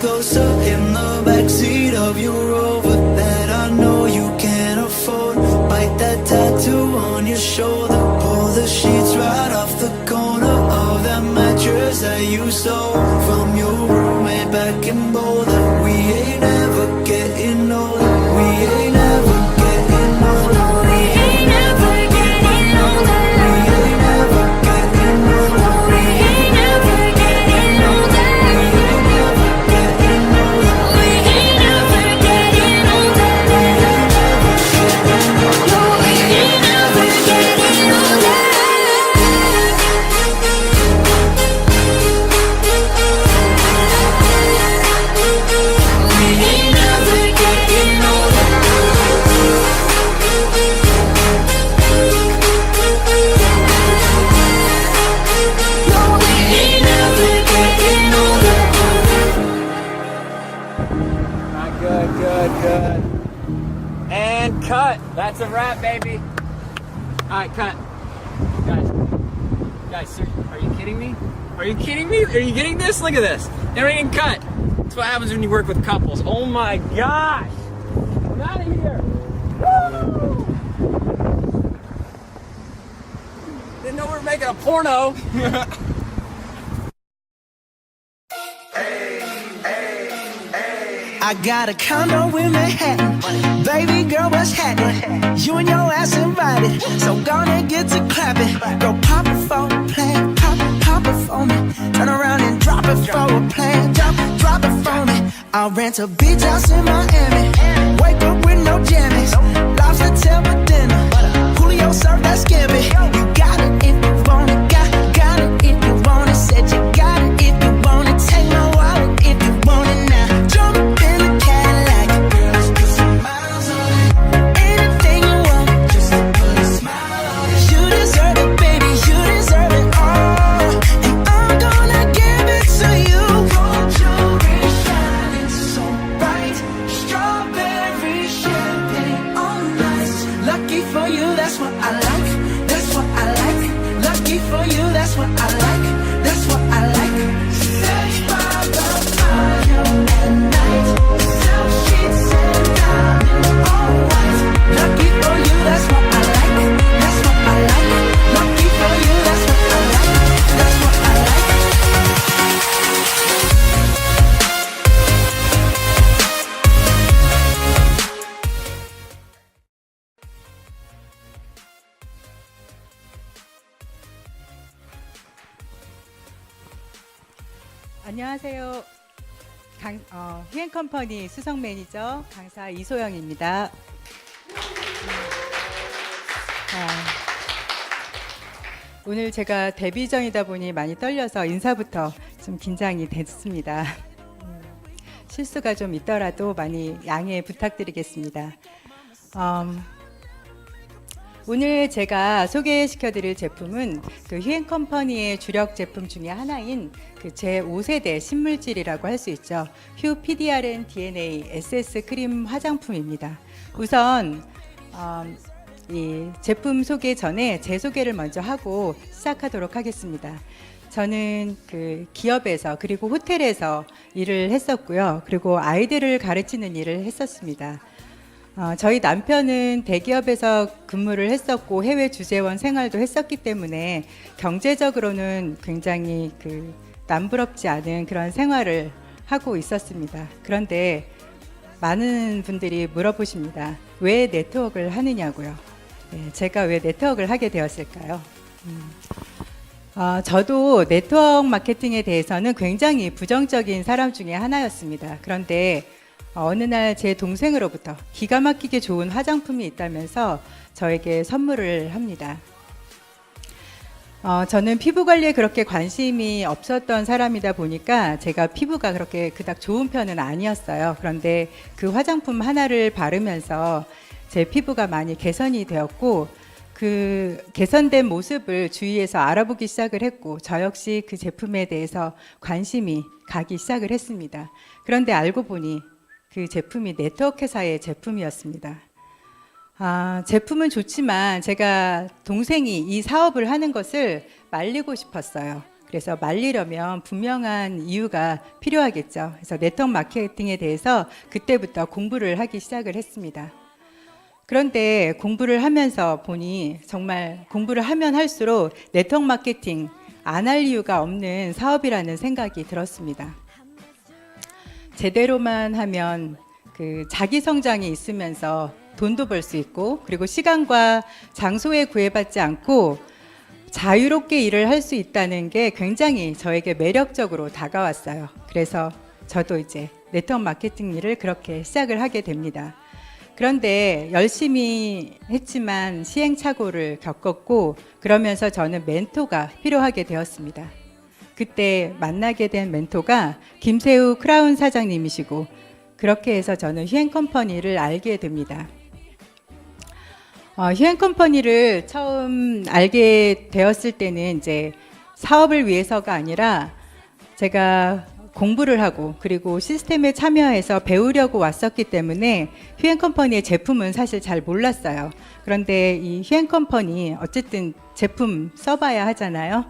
closer in the backseat of your Rover that I know you can't afford. Bite that tattoo on your shoulder, pull the sheets right off the corner of that mattress that you stole from your roommate back in Boulder. We ain't ever getting older. We ain't ever getting older. We ain't ever getting older. We ain't ever getting older. We ain't ever getting older. We ain't ever getting older. We ain't ever getting older. We ain't ever getting older. Good. And cut. That's a wrap, baby. All right, cut. Guys, sir, are you kidding me? Are you kidding me? Are you getting this? Look at this. Everything cut. That's what happens when you work with couples. Oh my gosh. I'm out of here. Woo! Didn't know we were making a porno. I got a condo in Manhattan. Baby girl, what's happening? You and your ass invited, so gonna get to clapping. Go pop it for a plan, pop it for me. Turn around and drop it for a plan, drop it for me. I'll rent a beach house in Miami. Wake up with no jammies. Lobster tail for dinner. Julio served that scampi. You got it if you want it, got it if you want it. Said you got it if you want it. Take my wallet if you want it now. Jump in the Cadillac, girls, put some miles on it. Anything you want, just put a smile on it. You deserve it, baby, you deserve it all. And I'm gonna give it to you. Gold jewelry shining so bright, strawberry champagne on ice. Lucky for you, that's what I like. That's what I like. Lucky for you, that's what I like. That's what I like. Sex by the fire at night. Silk sheets and diamond all white. Lucky for you, that's what I like. That's what I like. Lucky for you, that's what I like. That's what I like. 안녕하세요. 휘앤컴퍼니 수석 매니저 강사 이소영입니다. 오늘 제가 데뷔 전이다 보니 많이 떨려서 인사부터 좀 긴장이 됐습니다. 실수가 좀 있더라도 많이 양해 부탁드리겠습니다. 오늘 제가 소개시켜드릴 제품은 그 휘앤컴퍼니의 주력 제품 중에 하나인 그 제5세대 신물질이라고 할 수 있죠. 휴 PDRN DNA SS 크림 화장품입니다. 우선 이 제품 소개 전에 제 소개를 먼저 하고 시작하도록 하겠습니다. 저는 그 기업에서 그리고 호텔에서 일을 했었고요. 그리고 아이들을 가르치는 일을 했었습니다. 저희 남편은 대기업에서 근무를 했었고 해외 주재원 생활도 했었기 때문에 경제적으로는 굉장히 그 남부럽지 않은 그런 생활을 하고 있었습니다. 그런데 많은 분들이 물어보십니다. 왜 네트워크를 하느냐고요. 네, 제가 왜 네트워크를 하게 되었을까요? 저도 네트워크 마케팅에 대해서는 굉장히 부정적인 사람 중에 하나였습니다. 그런데 어느 날 제 동생으로부터 기가 막히게 좋은 화장품이 있다면서 저에게 선물을 합니다. 저는 피부 관리에 그렇게 관심이 없었던 사람이다 보니까 제가 피부가 그렇게 그닥 좋은 편은 아니었어요. 그런데 그 화장품 하나를 바르면서 제 피부가 많이 개선이 되었고 그 개선된 모습을 주위에서 알아보기 시작을 했고 저 역시 그 제품에 대해서 관심이 가기 시작을 했습니다. 그런데 알고 보니 그 제품이 네트워크 회사의 제품이었습니다. 제품은 좋지만 제가 동생이 이 사업을 하는 것을 말리고 싶었어요. 그래서 말리려면 분명한 이유가 필요하겠죠. 그래서 네트워크 마케팅에 대해서 그때부터 공부를 하기 시작을 했습니다. 그런데 공부를 하면서 보니 정말 공부를 하면 할수록 네트워크 마케팅 안 할 이유가 없는 사업이라는 생각이 들었습니다. 제대로만 하면 그 자기 성장이 있으면서 돈도 벌 수 있고, 그리고 시간과 장소에 구애받지 않고 자유롭게 일을 할 수 있다는 게 굉장히 저에게 매력적으로 다가왔어요. 그래서 저도 이제 네트워크 마케팅 일을 그렇게 시작을 하게 됩니다. 그런데 열심히 했지만 시행착오를 겪었고, 그러면서 저는 멘토가 필요하게 되었습니다. 그때 만나게 된 멘토가 김세우 크라운 사장님이시고, 그렇게 해서 저는 휴행컴퍼니를 알게 됩니다. 휴행컴퍼니를 처음 알게 되었을 때는 이제 사업을 위해서가 아니라 제가 공부를 하고 그리고 시스템에 참여해서 배우려고 왔었기 때문에 휴행컴퍼니의 제품은 사실 잘 몰랐어요. 그런데 이 휴행컴퍼니 어쨌든 제품 써봐야 하잖아요.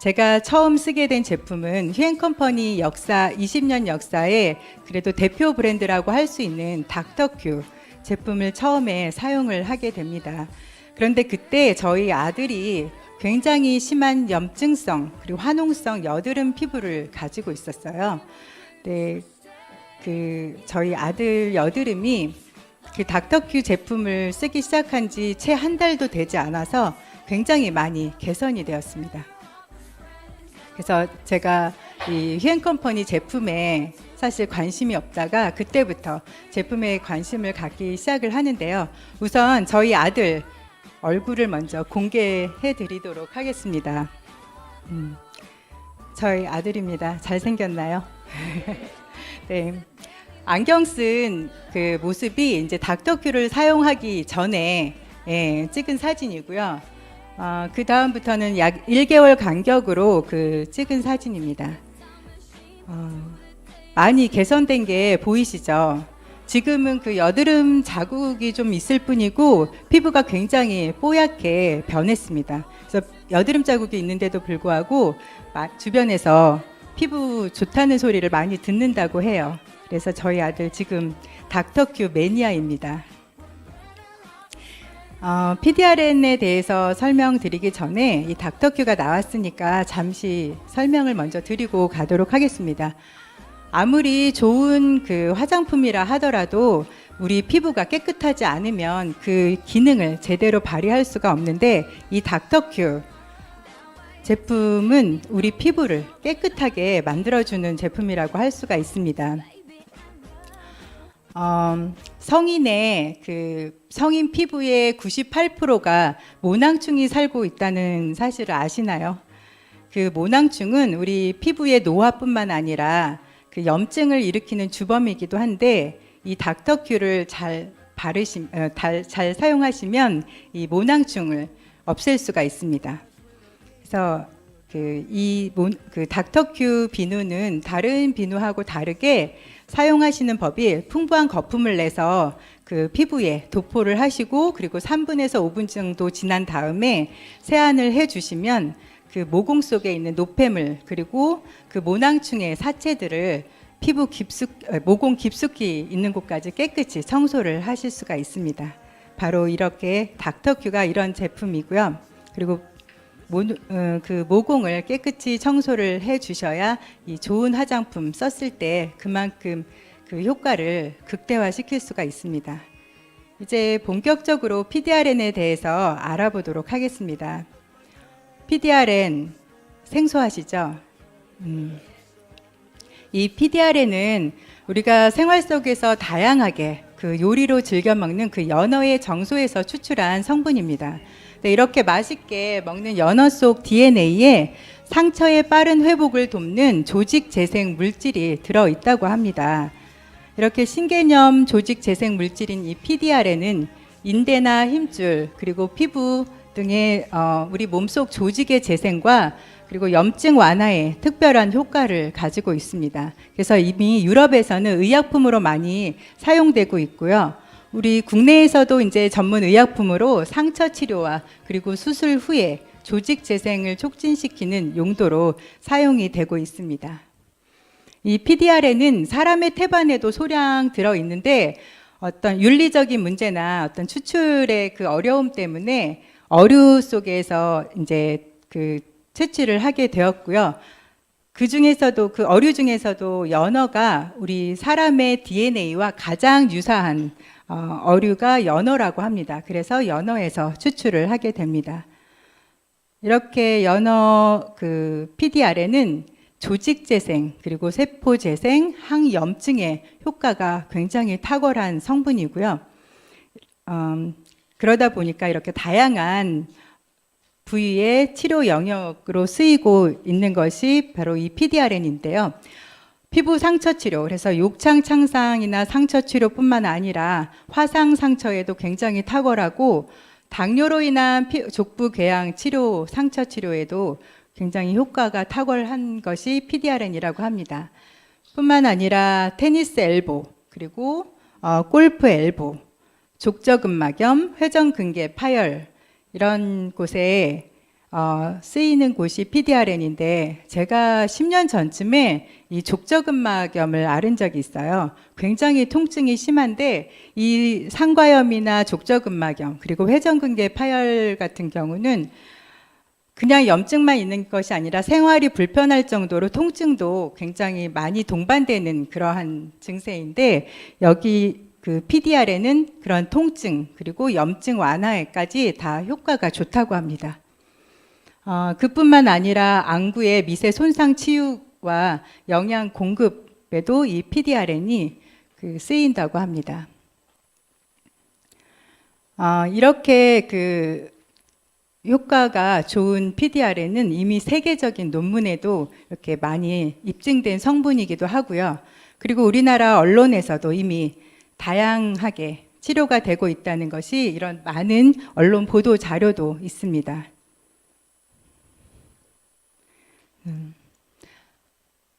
제가 처음 쓰게 된 제품은 휴행컴퍼니 역사 20년 역사에 그래도 대표 브랜드라고 할 수 있는 닥터큐 제품을 처음에 사용을 하게 됩니다. 그런데 그때 저희 아들이 굉장히 심한 염증성 그리고 화농성 여드름 피부를 가지고 있었어요. 네, 저희 아들 여드름이 그 닥터큐 제품을 쓰기 시작한 지 채 한 달도 되지 않아서 굉장히 많이 개선이 되었습니다. 그래서 제가 이 휴행컴퍼니 제품에 사실 관심이 없다가 그때부터 제품에 관심을 갖기 시작을 하는데요. 우선 저희 아들 얼굴을 먼저 공개해 드리도록 하겠습니다. 저희 아들입니다. 잘생겼나요? 네. 안경 쓴 그 모습이 이제 닥터큐를 사용하기 전에 찍은 사진이고요. 그 다음부터는 약 1개월 간격으로 찍은 사진입니다. 많이 개선된 게 보이시죠? 지금은 그 여드름 자국이 좀 있을 뿐이고 피부가 굉장히 뽀얗게 변했습니다. 그래서 여드름 자국이 있는데도 불구하고 주변에서 피부 좋다는 소리를 많이 듣는다고 해요. 그래서 저희 아들 지금 닥터큐 매니아입니다. PDRN에 대해서 설명드리기 전에 이 닥터큐가 나왔으니까 잠시 설명을 먼저 드리고 가도록 하겠습니다. 아무리 좋은 그 화장품이라 하더라도 우리 피부가 깨끗하지 않으면 그 기능을 제대로 발휘할 수가 없는데 이 닥터큐 제품은 우리 피부를 깨끗하게 만들어주는 제품이라고 할 수가 있습니다. 성인의 성인 피부의 98%가 모낭충이 살고 있다는 사실을 아시나요? 그 모낭충은 우리 피부의 노화뿐만 아니라 그 염증을 일으키는 주범이기도 한데 이 닥터큐를 잘 사용하시면 이 모낭충을 없앨 수가 있습니다. 그래서 그 닥터큐 비누는 다른 비누하고 다르게 사용하시는 법이 풍부한 거품을 내서 그 피부에 도포를 하시고 그리고 3분에서 5분 정도 지난 다음에 세안을 해주시면 그 모공 속에 있는 노폐물 그리고 그 모낭충의 사체들을 모공 깊숙이 있는 곳까지 깨끗이 청소를 하실 수가 있습니다. 바로 이렇게 닥터큐가 이런 제품이고요. 그리고 그 모공을 깨끗이 청소를 해 주셔야 이 좋은 화장품 썼을 때 그만큼 그 효과를 극대화시킬 수가 있습니다. 이제 본격적으로 PDRN에 대해서 알아보도록 하겠습니다. PDRN 생소하시죠? 이 PDRN은 우리가 생활 속에서 다양하게 그 요리로 즐겨 먹는 그 연어의 정소에서 추출한 성분입니다. 네, 이렇게 맛있게 먹는 연어 속 DNA에 상처의 빠른 회복을 돕는 조직 재생 물질이 들어있다고 합니다. 이렇게 신개념 조직 재생 물질인 이 PDRN은 인대나 힘줄 그리고 피부 등의 우리 몸속 조직의 재생과 그리고 염증 완화에 특별한 효과를 가지고 있습니다. 그래서 이미 유럽에서는 의약품으로 많이 사용되고 있고요. 우리 국내에서도 이제 전문 의약품으로 상처 치료와 그리고 수술 후에 조직 재생을 촉진시키는 용도로 사용이 되고 있습니다. 이 PDRN은 사람의 태반에도 소량 들어 있는데 어떤 윤리적인 문제나 어떤 추출의 그 어려움 때문에 어류 속에서 이제 그 채취를 하게 되었고요. 그 중에서도 그 어류 중에서도 연어가 우리 사람의 DNA와 가장 유사한 어류가 연어라고 합니다. 그래서 연어에서 추출을 하게 됩니다. 이렇게 연어 그 PDRN은 조직 재생 그리고 세포 재생, 항염증에 효과가 굉장히 탁월한 성분이고요. 그러다 보니까 이렇게 다양한 부위의 치료 영역으로 쓰이고 있는 것이 바로 이 PDRN인데요. 피부 상처 치료, 그래서 욕창 창상이나 상처 치료뿐만 아니라 화상 상처에도 굉장히 탁월하고 당뇨로 인한 족부 궤양 치료, 상처 치료에도 굉장히 효과가 탁월한 것이 PDRN이라고 합니다. 뿐만 아니라 테니스 엘보, 그리고 골프 엘보, 족저근막염, 회전근개 파열 이런 곳에 쓰이는 곳이 PDRN인데 제가 10년 전쯤에 이 족저근막염을 앓은 적이 있어요. 굉장히 통증이 심한데 이 상과염이나 족저근막염 그리고 회전근개 파열 같은 경우는 그냥 염증만 있는 것이 아니라 생활이 불편할 정도로 통증도 굉장히 많이 동반되는 그러한 증세인데 여기 그 PDRN은 그런 통증 그리고 염증 완화에까지 다 효과가 좋다고 합니다. 그뿐만 아니라 안구의 미세 손상 치유와 영양 공급에도 이 PDRN이 쓰인다고 합니다. 이렇게 그 효과가 좋은 PDRN은 이미 세계적인 논문에도 이렇게 많이 입증된 성분이기도 하고요. 그리고 우리나라 언론에서도 이미 다양하게 치료가 되고 있다는 것이 이런 많은 언론 보도 자료도 있습니다.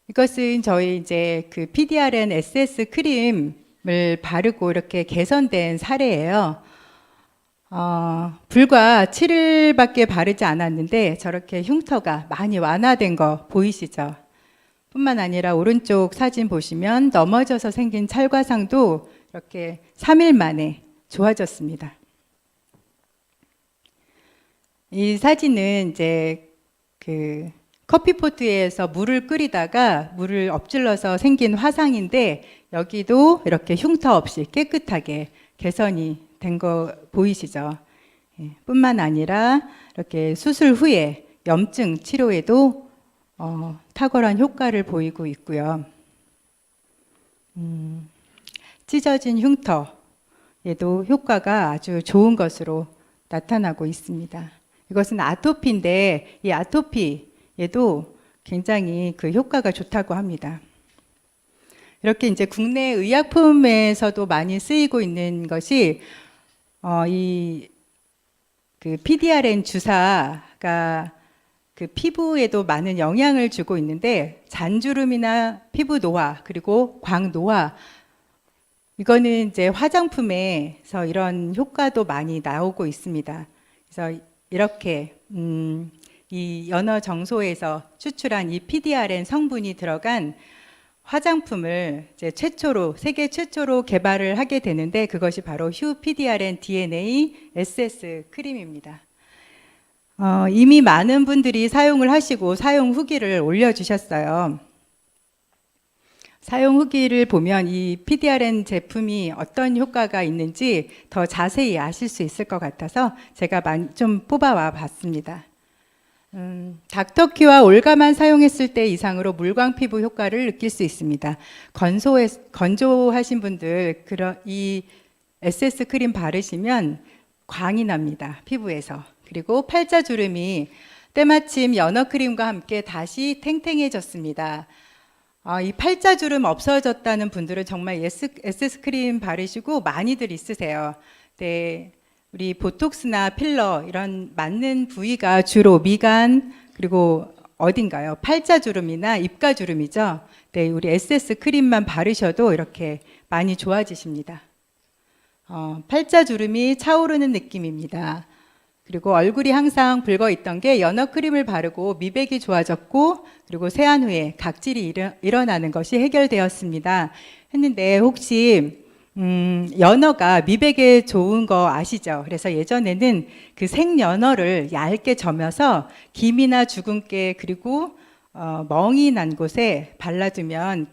이것은 저희 이제 그 PDRN SS 크림을 바르고 이렇게 개선된 사례예요. 불과 7일밖에 바르지 않았는데 저렇게 흉터가 많이 완화된 거 보이시죠? 뿐만 아니라 오른쪽 사진 보시면 넘어져서 생긴 찰과상도 이렇게 3일 만에 좋아졌습니다. 이 사진은 이제 그 커피포트에서 물을 끓이다가 물을 엎질러서 생긴 화상인데 여기도 이렇게 흉터 없이 깨끗하게 개선이 된 거 보이시죠? 뿐만 아니라 이렇게 수술 후에 염증 치료에도 탁월한 효과를 보이고 있고요. 찢어진 흉터에도 효과가 아주 좋은 것으로 나타나고 있습니다. 이것은 아토피인데 이 아토피에도 굉장히 그 효과가 좋다고 합니다. 이렇게 이제 국내 의약품에서도 많이 쓰이고 있는 것이 이 그 PDRN 주사가 그 피부에도 많은 영향을 주고 있는데 잔주름이나 피부 노화 그리고 광노화 이거는 이제 화장품에서 이런 효과도 많이 나오고 있습니다. 그래서 이렇게 이 연어 정소에서 추출한 이 PDRN 성분이 들어간 화장품을 이제 세계 최초로 개발을 하게 되는데 그것이 바로 휴 PDRN DNA SS 크림입니다. 이미 많은 분들이 사용을 하시고 사용 후기를 올려주셨어요. 사용 후기를 보면 이 PDRN 제품이 어떤 효과가 있는지 더 자세히 아실 수 있을 것 같아서 제가 좀 뽑아와 봤습니다. 닥터큐와 올가만 사용했을 때 이상으로 물광 피부 효과를 느낄 수 있습니다. 건조하신 분들 이 SS 크림 바르시면 광이 납니다. 피부에서. 그리고 팔자주름이 때마침 연어 크림과 함께 다시 탱탱해졌습니다. 이 팔자주름 없어졌다는 분들은 정말 SS 크림 바르시고 많이들 있으세요. 네. 우리 보톡스나 필러 이런 맞는 부위가 주로 미간 그리고 어딘가요? 팔자주름이나 입가주름이죠. 네, 우리 SS 크림만 바르셔도 이렇게 많이 좋아지십니다. 팔자주름이 차오르는 느낌입니다. 그리고 얼굴이 항상 붉어 있던 게 연어 크림을 바르고 미백이 좋아졌고, 그리고 세안 후에 각질이 일어나는 것이 해결되었습니다. 했는데 혹시 연어가 미백에 좋은 거 아시죠? 그래서 예전에는 그 생연어를 얇게 점여서 김이나 주근깨 그리고 멍이 난 곳에 발라두면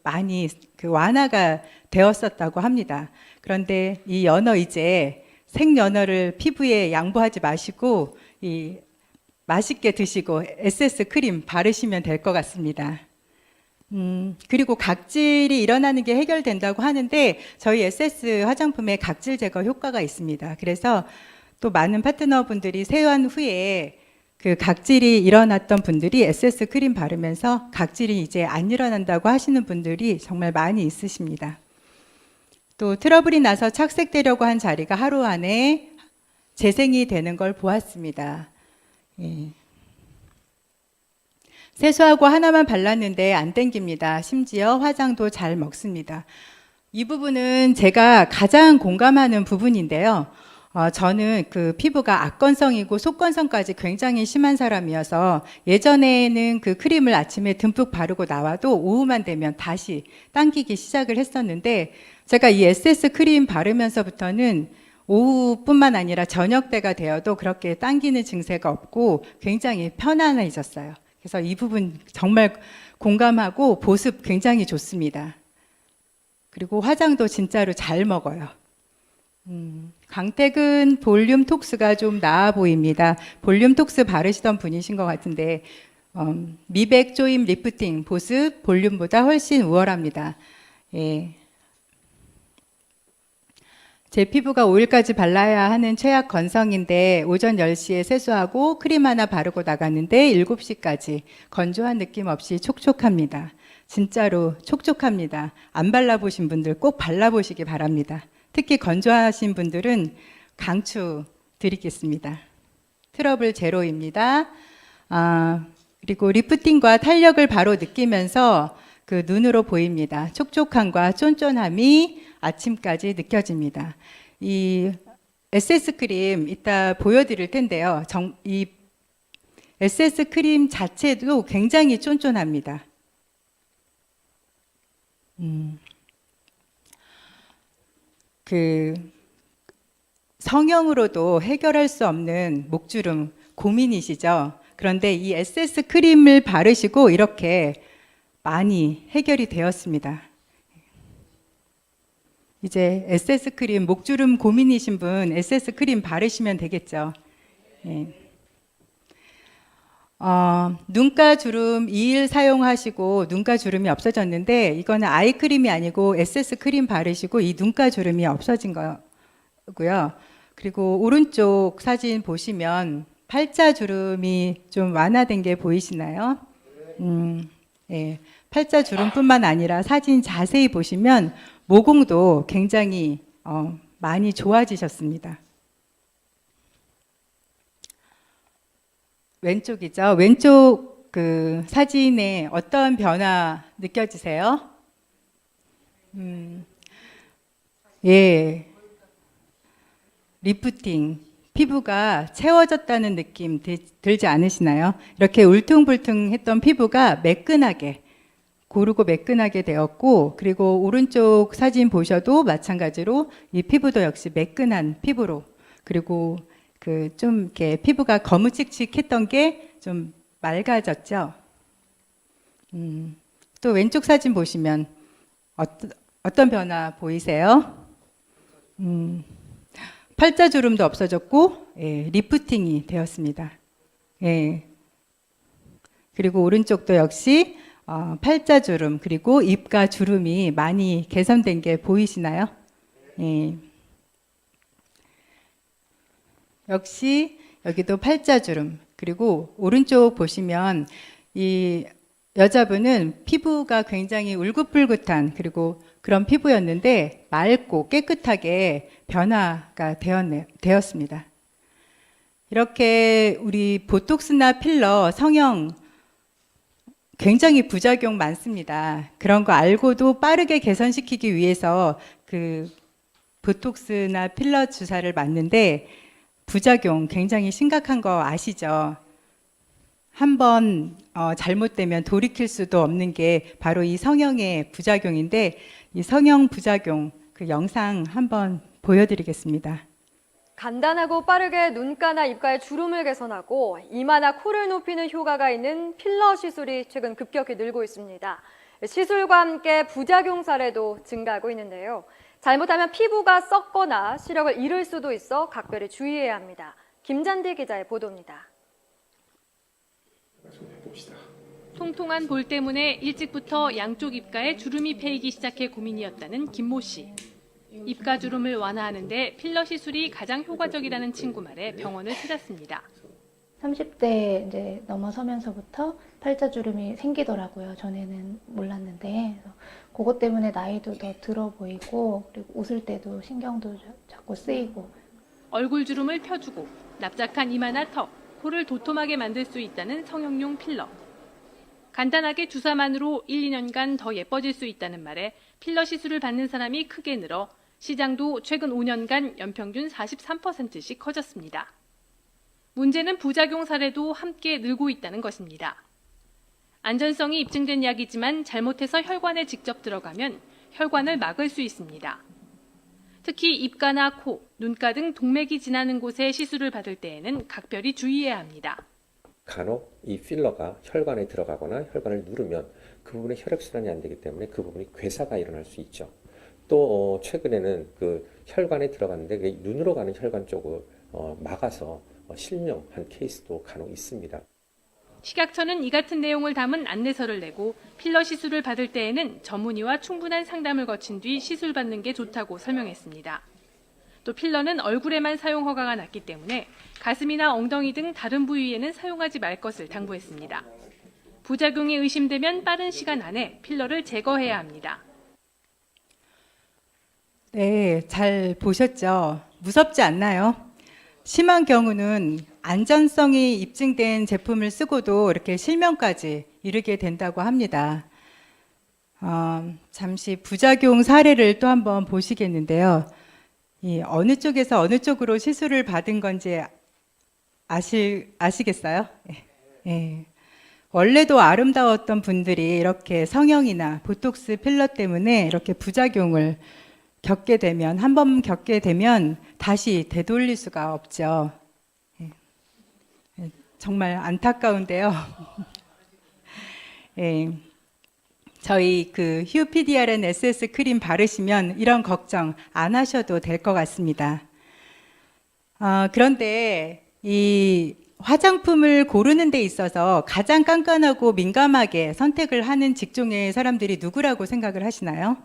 많이 완화가 되었었다고 합니다. 그런데 이 연어 이제 생연어를 피부에 양보하지 마시고 맛있게 드시고 SS 크림 바르시면 될 것 같습니다. 그리고 각질이 일어나는 게 해결된다고 하는데 저희 SS 화장품에 각질 제거 효과가 있습니다. 그래서 또 많은 파트너분들이 세안 후에 그 각질이 일어났던 분들이 SS 크림 바르면서 각질이 이제 안 일어난다고 하시는 분들이 정말 많이 있으십니다. 또 트러블이 나서 착색되려고 한 자리가 하루 안에 재생이 되는 걸 보았습니다. 예. 세수하고 하나만 발랐는데 안 땡깁니다. 심지어 화장도 잘 먹습니다. 이 부분은 제가 가장 공감하는 부분인데요. 저는 그 피부가 악건성이고 속건성까지 굉장히 심한 사람이어서 예전에는 그 크림을 아침에 듬뿍 바르고 나와도 오후만 되면 다시 당기기 시작을 했었는데, 제가 이 SS 크림 바르면서부터는 오후뿐만 아니라 저녁 때가 되어도 그렇게 당기는 증세가 없고 굉장히 편안해졌어요. 그래서 이 부분 정말 공감하고 보습 굉장히 좋습니다. 그리고 화장도 진짜로 잘 먹어요. 강택은 볼륨 톡스가 좀 나아 보입니다. 볼륨 톡스 바르시던 분이신 것 같은데 미백, 조임, 리프팅, 보습, 볼륨보다 훨씬 우월합니다. 예. 제 피부가 5일까지 발라야 하는 최악 건성인데 오전 10시에 세수하고 크림 하나 바르고 나갔는데 7시까지 건조한 느낌 없이 촉촉합니다. 진짜로 촉촉합니다. 안 발라보신 분들 꼭 발라보시기 바랍니다. 특히 건조하신 분들은 강추 드리겠습니다. 트러블 제로입니다. 그리고 리프팅과 탄력을 바로 느끼면서 그 눈으로 보입니다. 촉촉함과 쫀쫀함이 아침까지 느껴집니다. 이 SS 크림 이따 보여드릴 텐데요. 이 SS 크림 자체도 굉장히 쫀쫀합니다. 그 성형으로도 해결할 수 없는 목주름 고민이시죠? 그런데 이 SS 크림을 바르시고 이렇게 많이 해결이 되었습니다. 이제 SS 크림, 목주름 고민이신 분 SS 크림 바르시면 되겠죠. 예. 눈가 주름 2일 사용하시고 눈가 주름이 없어졌는데, 이거는 아이크림이 아니고 SS 크림 바르시고 이 눈가 주름이 없어진 거고요. 그리고 오른쪽 사진 보시면 팔자 주름이 좀 완화된 게 보이시나요? 예. 팔자 주름뿐만 아니라 사진 자세히 보시면 모공도 굉장히 많이 좋아지셨습니다. 왼쪽이죠. 왼쪽 그 사진에 어떤 변화 느껴지세요? 예. 리프팅. 피부가 채워졌다는 느낌 들지 않으시나요? 이렇게 울퉁불퉁했던 피부가 매끈하게, 고르고 매끈하게 되었고, 그리고 오른쪽 사진 보셔도 마찬가지로 이 피부도 역시 매끈한 피부로, 그리고 그 좀 이렇게 피부가 거무칙칙했던 게 좀 맑아졌죠. 또 왼쪽 사진 보시면 어떤 변화 보이세요? 팔자 주름도 없어졌고, 예, 리프팅이 되었습니다. 예. 그리고 오른쪽도 역시 팔자 주름 그리고 입가 주름이 많이 개선된 게 보이시나요? 예. 역시 여기도 팔자 주름, 그리고 오른쪽 보시면 이 여자분은 피부가 굉장히 울긋불긋한 그리고 그런 피부였는데 맑고 깨끗하게 변화가 되었습니다. 이렇게 우리 보톡스나 필러 성형 굉장히 부작용 많습니다. 그런 거 알고도 빠르게 개선시키기 위해서 그 보톡스나 필러 주사를 맞는데 부작용 굉장히 심각한 거 아시죠? 한번 잘못되면 돌이킬 수도 없는 게 바로 이 성형의 부작용인데, 이 성형 부작용 그 영상 한번 보여드리겠습니다. 간단하고 빠르게 눈가나 입가의 주름을 개선하고 이마나 코를 높이는 효과가 있는 필러 시술이 최근 급격히 늘고 있습니다. 시술과 함께 부작용 사례도 증가하고 있는데요. 잘못하면 피부가 썩거나 시력을 잃을 수도 있어 각별히 주의해야 합니다. 김잔디 기자의 보도입니다. 통통한 볼 때문에 일찍부터 양쪽 입가에 주름이 패이기 시작해 고민이었다는 김모 씨. 입가 주름을 완화하는데 필러 시술이 가장 효과적이라는 친구 말에 병원을 찾았습니다. 30대 이제 넘어서면서부터 팔자주름이 생기더라고요. 전에는 몰랐는데. 그래서 그것 때문에 나이도 더 들어 보이고, 그리고 웃을 때도 신경도 자꾸 쓰이고. 얼굴 주름을 펴주고 납작한 이마나 턱, 코를 도톰하게 만들 수 있다는 성형용 필러. 간단하게 주사만으로 1, 2년간 더 예뻐질 수 있다는 말에 필러 시술을 받는 사람이 크게 늘어 시장도 최근 5년간 연평균 43%씩 커졌습니다. 문제는 부작용 사례도 함께 늘고 있다는 것입니다. 안전성이 입증된 약이지만 잘못해서 혈관에 직접 들어가면 혈관을 막을 수 있습니다. 특히 입가나 코, 눈가 등 동맥이 지나는 곳에 시술을 받을 때에는 각별히 주의해야 합니다. 간혹 이 필러가 혈관에 들어가거나 혈관을 누르면 그 부분에 혈액순환이 안 되기 때문에 그 부분이 괴사가 일어날 수 있죠. 또 최근에는 그 혈관에 들어갔는데 그 눈으로 가는 혈관 쪽을 막아서 실명한 케이스도 간혹 있습니다. 식약처는 이 같은 내용을 담은 안내서를 내고 필러 시술을 받을 때에는 전문의와 충분한 상담을 거친 뒤 시술 받는 게 좋다고 설명했습니다. 또 필러는 얼굴에만 사용 허가가 났기 때문에 가슴이나 엉덩이 등 다른 부위에는 사용하지 말 것을 당부했습니다. 부작용이 의심되면 빠른 시간 안에 필러를 제거해야 합니다. 네, 잘 보셨죠? 무섭지 않나요? 심한 경우는 안전성이 입증된 제품을 쓰고도 이렇게 실명까지 이르게 된다고 합니다. 잠시 부작용 사례를 또 한번 보시겠는데요. 어느 쪽에서 어느 쪽으로 시술을 받은 건지 아시겠어요? 네. 원래도 아름다웠던 분들이 이렇게 성형이나 보톡스 필러 때문에 이렇게 부작용을 겪게 되면, 한 번 겪게 되면 다시 되돌릴 수가 없죠. 정말 안타까운데요. 예, 저희 그 휴PDRN SS 크림 바르시면 이런 걱정 안 하셔도 될 것 같습니다. 그런데 이 화장품을 고르는 데 있어서 가장 깐깐하고 민감하게 선택을 하는 직종의 사람들이 누구라고 생각을 하시나요?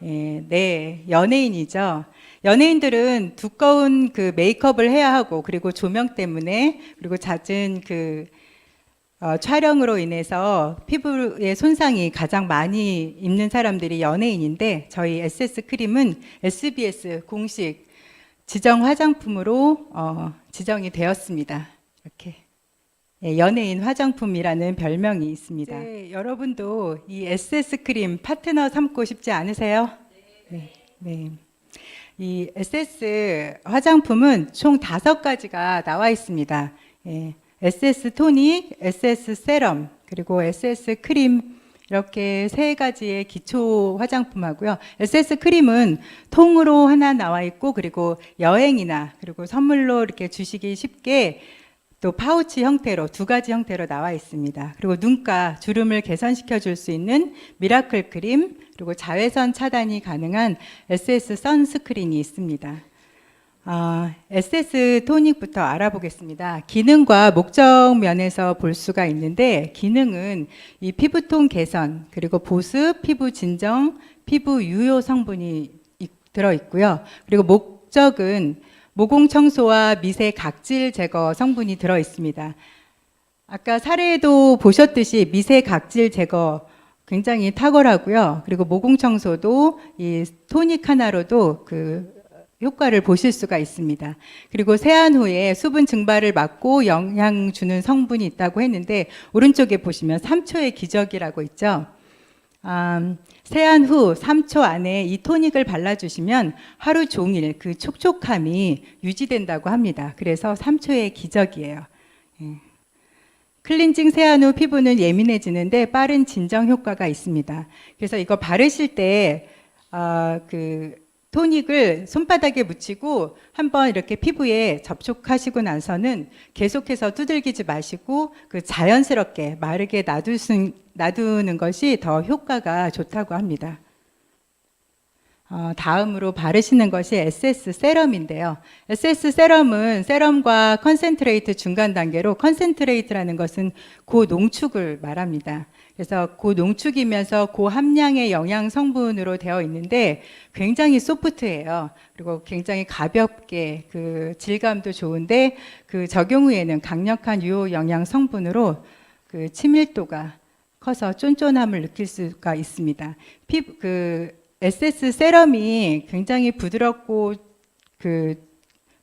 네, 연예인이죠. 연예인들은 두꺼운 그 메이크업을 해야 하고, 그리고 조명 때문에, 그리고 잦은 그 촬영으로 인해서 피부의 손상이 가장 많이 입는 사람들이 연예인인데, 저희 SS 크림은 SBS 공식 지정 화장품으로 지정이 되었습니다. 이렇게. 연예인 화장품이라는 별명이 있습니다. 네, 여러분도 이 SS 크림 파트너 삼고 싶지 않으세요? 네. 네. 이 SS 화장품은 총 5가지가 나와 있습니다. SS 토닉, SS 세럼, 그리고 SS 크림, 이렇게 3가지의 기초 화장품하고요. SS 크림은 통으로 하나 나와 있고, 그리고 여행이나 그리고 선물로 이렇게 주시기 쉽게 또 파우치 형태로 2가지 형태로 나와 있습니다. 그리고 눈가 주름을 개선시켜 줄 수 있는 미라클 크림, 그리고 자외선 차단이 가능한 SS 선스크린이 있습니다. SS 토닉부터 알아보겠습니다. 기능과 목적 면에서 볼 수가 있는데, 기능은 이 피부톤 개선, 그리고 보습, 피부 진정, 피부 유효 성분이 들어있고요. 그리고 목적은 모공 청소와 미세 각질 제거 성분이 들어 있습니다. 아까 사례에도 보셨듯이 미세 각질 제거 굉장히 탁월하고요. 그리고 모공 청소도 이 토닉 하나로도 그 효과를 보실 수가 있습니다. 그리고 세안 후에 수분 증발을 막고 영향 주는 성분이 있다고 했는데, 오른쪽에 보시면 3초의 기적이라고 있죠. 세안 후 3초 안에 이 토닉을 발라주시면 하루 종일 그 촉촉함이 유지된다고 합니다. 그래서 3초의 기적이에요. 예. 클렌징 세안 후 피부는 예민해지는데 빠른 진정 효과가 있습니다. 그래서 이거 바르실 때 그 토닉을 손바닥에 묻히고 한번 이렇게 피부에 접촉하시고 나서는 계속해서 두들기지 마시고 그 자연스럽게 마르게 놔두는 것이 더 효과가 좋다고 합니다. 다음으로 바르시는 것이 SS 세럼인데요. SS 세럼은 세럼과 컨센트레이트 중간 단계로, 컨센트레이트라는 것은 고농축을 말합니다. 그래서 고농축이면서 고함량의 영양 성분으로 되어 있는데 굉장히 소프트해요. 그리고 굉장히 가볍게 그 질감도 좋은데 그 적용 후에는 강력한 유효 영양 성분으로 그 친밀도가 커서 쫀쫀함을 느낄 수가 있습니다. SS 세럼이 굉장히 부드럽고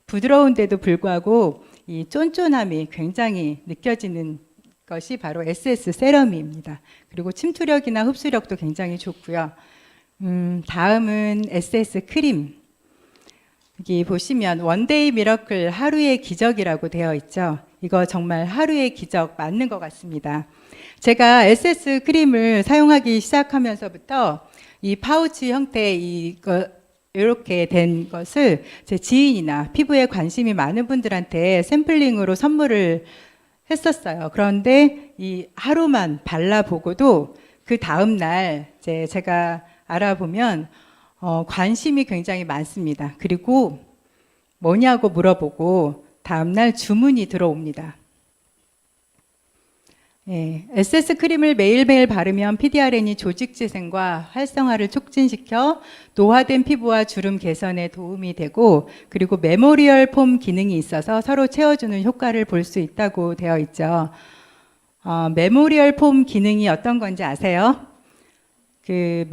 부드러운데도 불구하고 이 쫀쫀함이 굉장히 느껴지는 것이 바로 SS 세럼입니다. 그리고 침투력이나 흡수력도 굉장히 좋고요. 다음은 SS 크림. 여기 보시면 원데이 미러클, 하루의 기적이라고 되어 있죠. 이거 정말 하루의 기적 맞는 것 같습니다. 제가 SS 크림을 사용하기 시작하면서부터 이 파우치 형태의 이렇게 된 것을 제 지인이나 피부에 관심이 많은 분들한테 샘플링으로 선물을 했었어요. 그런데 이 하루만 발라보고도 그 다음날 제가 알아보면 관심이 굉장히 많습니다. 그리고 뭐냐고 물어보고 다음날 주문이 들어옵니다. 예, SS 크림을 매일매일 바르면 PDRN이 조직 재생과 활성화를 촉진시켜 노화된 피부와 주름 개선에 도움이 되고, 그리고 메모리얼 폼 기능이 있어서 서로 채워주는 효과를 볼 수 있다고 되어 있죠. 메모리얼 폼 기능이 어떤 건지 아세요? 그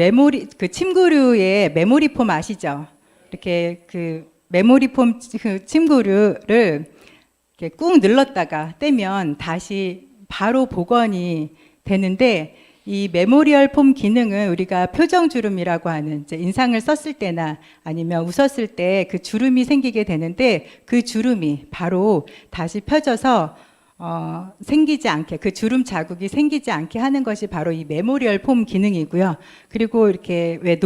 침구류의 메모리 폼 아시죠? 이렇게 그 메모리 폼 침구류를 이렇게 꾹 눌렀다가 떼면 다시 바로 복원이 되는데, 이 메모리얼 폼 기능은 우리가 표정 주름이라고 하는 이제 인상을 썼을 때나 아니면 웃었을 때 그 주름이 생기게 되는데, 그 주름이 바로 다시 펴져서 생기지 않게, 그 주름 자국이 생기지 않게 하는 것이 바로 이 메모리얼 폼 기능이고요. 그리고 이렇게 왜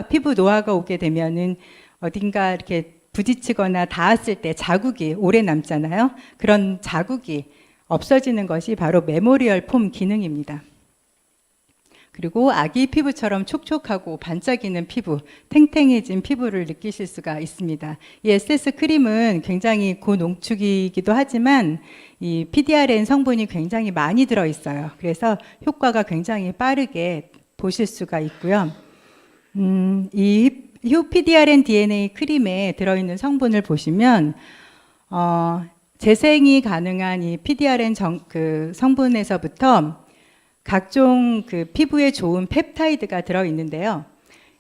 피부 노화가 오게 되면은 어딘가 이렇게 부딪히거나 닿았을 때 자국이 오래 남잖아요. 그런 자국이 없어지는 것이 바로 메모리얼 폼 기능입니다. 그리고 아기 피부처럼 촉촉하고 반짝이는 피부, 탱탱해진 피부를 느끼실 수가 있습니다. 이 SS 크림은 굉장히 고농축이기도 하지만 이 PDRN 성분이 굉장히 많이 들어있어요. 그래서 효과가 굉장히 빠르게 보실 수가 있고요. 이 PDRN DNA 크림에 들어있는 성분을 보시면 재생이 가능한 이 PDRN 성분에서부터 각종 그 피부에 좋은 펩타이드가 들어 있는데요.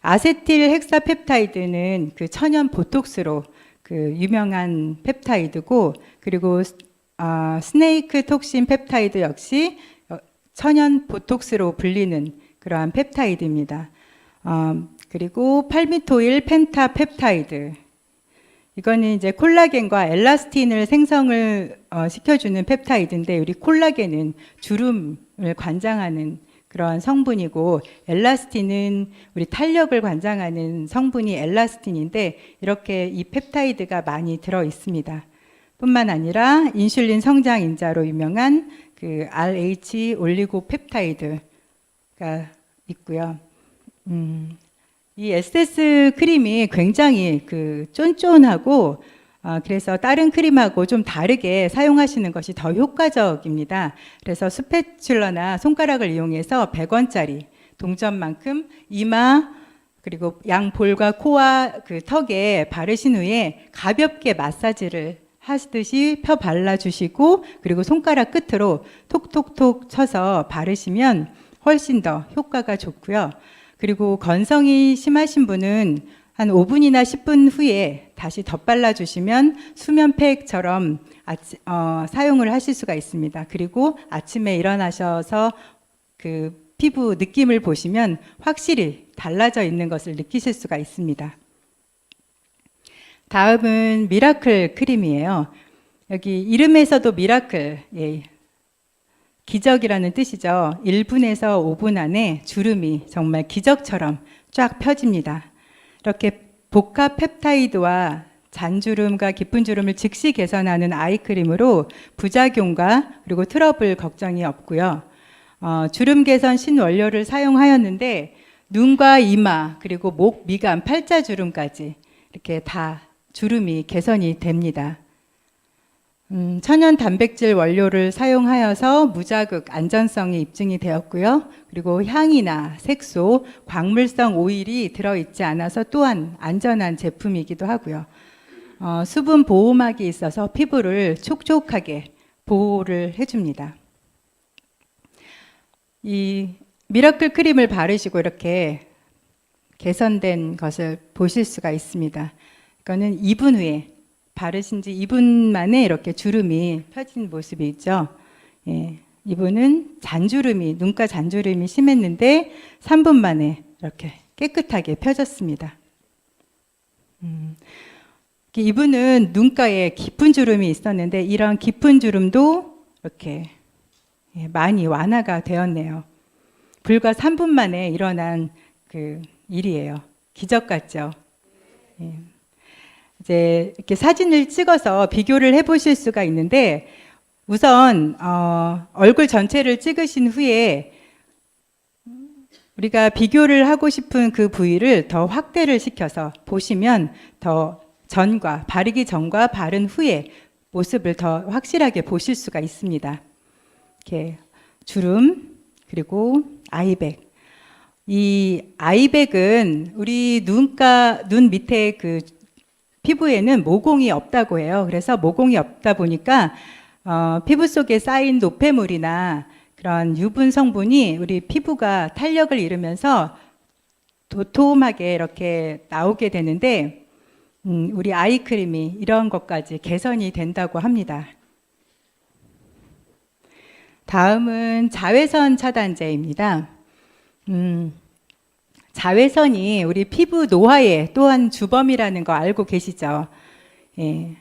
아세틸 헥사펩타이드는 그 천연 보톡스로 그 유명한 펩타이드고, 그리고 스네이크 톡신 펩타이드 역시 천연 보톡스로 불리는 그러한 펩타이드입니다. 그리고 팔미토일 펜타펩타이드. 이거는 이제 콜라겐과 엘라스틴을 생성을 시켜주는 펩타이드인데, 우리 콜라겐은 주름을 관장하는 그런 성분이고, 엘라스틴은 우리 탄력을 관장하는 성분이 엘라스틴인데, 이렇게 이 펩타이드가 많이 들어 있습니다. 뿐만 아니라 인슐린 성장 인자로 유명한 그 RH 올리고펩타이드가 있고요. 이 SS 크림이 굉장히 그 쫀쫀하고 그래서 다른 크림하고 좀 다르게 사용하시는 것이 더 효과적입니다. 그래서 스패츌러나 손가락을 이용해서 100원짜리 동전만큼 이마 그리고 양 볼과 코와 그 턱에 바르신 후에 가볍게 마사지를 하시듯이 펴 발라주시고, 그리고 손가락 끝으로 톡톡톡 쳐서 바르시면 훨씬 더 효과가 좋고요. 그리고 건성이 심하신 분은 한 5분이나 10분 후에 다시 덧발라주시면 수면팩처럼 사용을 하실 수가 있습니다. 그리고 아침에 일어나셔서 그 피부 느낌을 보시면 확실히 달라져 있는 것을 느끼실 수가 있습니다. 다음은 미라클 크림이에요. 여기 이름에서도 미라클, 예, 기적이라는 뜻이죠. 1분에서 5분 안에 주름이 정말 기적처럼 쫙 펴집니다. 이렇게 복합 펩타이드와 잔주름과 깊은 주름을 즉시 개선하는 아이크림으로 부작용과 그리고 트러블 걱정이 없고요. 주름 개선 신원료를 사용하였는데 눈과 이마 그리고 목, 미간, 팔자 주름까지 이렇게 다 주름이 개선이 됩니다. 천연 단백질 원료를 사용하여서 무자극 안전성이 입증이 되었고요. 그리고 향이나 색소, 광물성 오일이 들어있지 않아서 또한 안전한 제품이기도 하고요. 수분 보호막이 있어서 피부를 촉촉하게 보호를 해줍니다. 이 미라클 크림을 바르시고 이렇게 개선된 것을 보실 수가 있습니다. 이거는 2분 후에 바르신 지 2분 만에 이렇게 주름이 펴진 모습이 있죠. 예, 이분은 잔주름이, 눈가 잔주름이 심했는데 3분 만에 이렇게 깨끗하게 펴졌습니다. 이분은 눈가에 깊은 주름이 있었는데 이런 깊은 주름도 이렇게 많이 완화가 되었네요. 불과 3분 만에 일어난 그 일이에요. 기적 같죠? 예. 이제 이렇게 사진을 찍어서 비교를 해보실 수가 있는데 우선 얼굴 전체를 찍으신 후에 우리가 비교를 하고 싶은 그 부위를 더 확대를 시켜서 보시면 더 전과 바르기 전과 바른 후에 모습을 더 확실하게 보실 수가 있습니다. 이렇게 주름 그리고 아이백. 이 아이백은 우리 눈 밑에 그 피부에는 모공이 없다고 해요. 그래서 모공이 없다 보니까 피부 속에 쌓인 노폐물이나 그런 유분 성분이 우리 피부가 탄력을 잃으면서 도톰하게 이렇게 나오게 되는데 우리 아이크림이 이런 것까지 개선이 된다고 합니다. 다음은 자외선 차단제입니다. 자외선이 우리 피부 노화의 또한 주범이라는 거 알고 계시죠? 예.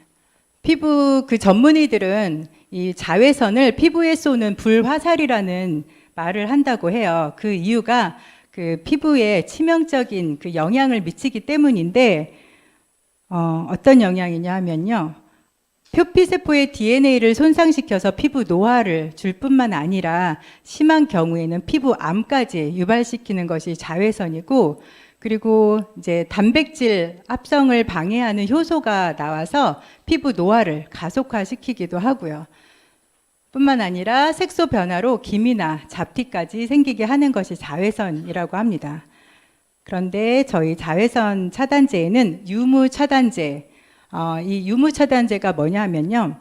피부 그 전문의들은 이 자외선을 피부에 쏘는 불화살이라는 말을 한다고 해요. 그 이유가 그 피부에 치명적인 그 영향을 미치기 때문인데 어떤 영향이냐 하면요. 표피세포의 DNA를 손상시켜서 피부 노화를 줄 뿐만 아니라 심한 경우에는 피부암까지 유발시키는 것이 자외선이고 그리고 이제 단백질 합성을 방해하는 효소가 나와서 피부 노화를 가속화시키기도 하고요. 뿐만 아니라 색소 변화로 기미나 잡티까지 생기게 하는 것이 자외선이라고 합니다. 그런데 저희 자외선 차단제에는 유무 차단제, 이 유무 차단제가 뭐냐면요.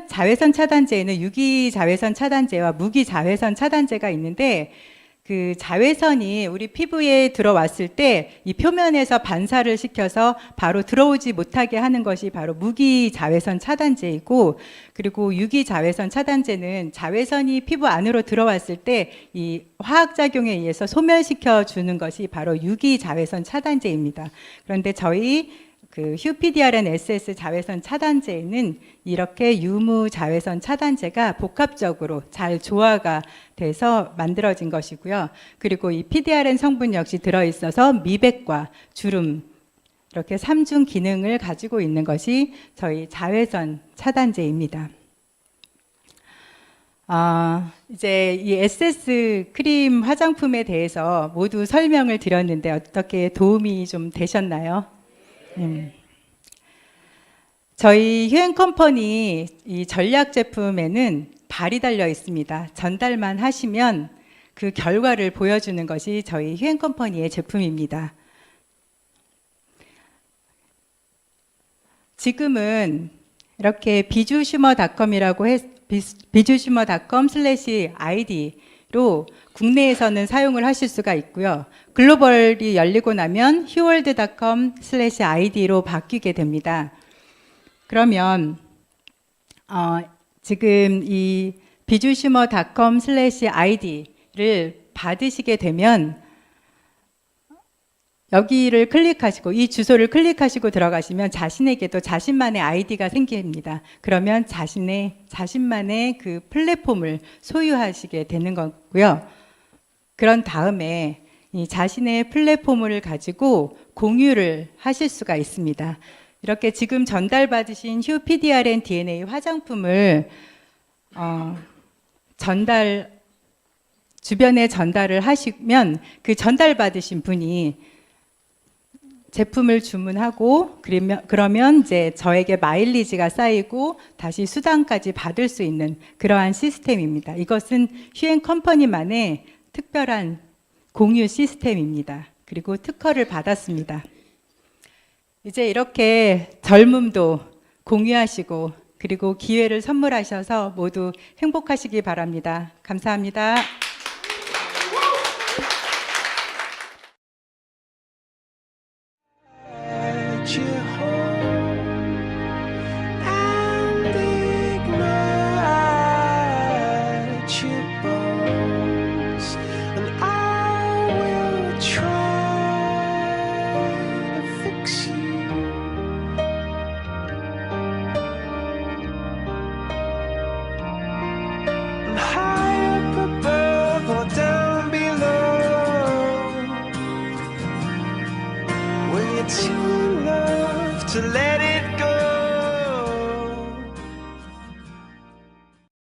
자외선 차단제에는 유기 자외선 차단제와 무기 자외선 차단제가 있는데 그 자외선이 우리 피부에 들어왔을 때 이 표면에서 반사를 시켜서 바로 들어오지 못하게 하는 것이 바로 무기 자외선 차단제이고 그리고 유기 자외선 차단제는 자외선이 피부 안으로 들어왔을 때 이 화학작용에 의해서 소멸시켜 주는 것이 바로 유기 자외선 차단제입니다. 그런데 저희 그 휴피디아렌 SS 자외선 차단제에는 이렇게 유무 자외선 차단제가 복합적으로 잘 조화가 돼서 만들어진 것이고요. 그리고 이 PDRN 성분 역시 들어있어서 미백과 주름 이렇게 3중 기능을 가지고 있는 것이 저희 자외선 차단제입니다. 이제 이 SS 크림 화장품에 대해서 모두 설명을 드렸는데 어떻게 도움이 좀 되셨나요? 저희 휴앤컴퍼니 이 전략 제품에는 발이 달려 있습니다. 전달만 하시면 그 결과를 보여주는 것이 저희 휴앤컴퍼니의 제품입니다. 지금은 이렇게 비주슈머닷컴이라고 bijusumer.com/id로 국내에서는 사용을 하실 수가 있고요. 글로벌이 열리고 나면 huworld.com/id로 바뀌게 됩니다. 그러면 지금 이 bijusumer.com/id 받으시게 되면 여기를 클릭하시고 이 주소를 클릭하시고 들어가시면 자신에게도 자신만의 아이디가 생깁니다. 그러면 자신만의 그 플랫폼을 소유하시게 되는 거고요. 그런 다음에 이 자신의 플랫폼을 가지고 공유를 하실 수가 있습니다. 이렇게 지금 전달받으신 휴 PDRN DNA 화장품을 주변에 전달을 하시면 그 전달받으신 분이 제품을 주문하고 그러면 이제 저에게 마일리지가 쌓이고 다시 수당까지 받을 수 있는 그러한 시스템입니다. 이것은 휴앤컴퍼니만의 특별한 공유 시스템입니다. 그리고 특허를 받았습니다. 이제 이렇게 젊음도 공유하시고 그리고 기회를 선물하셔서 모두 행복하시기 바랍니다. 감사합니다. At your home and ignite your bones, and I will try to fix you. And high up above or down below, when you're too in love to let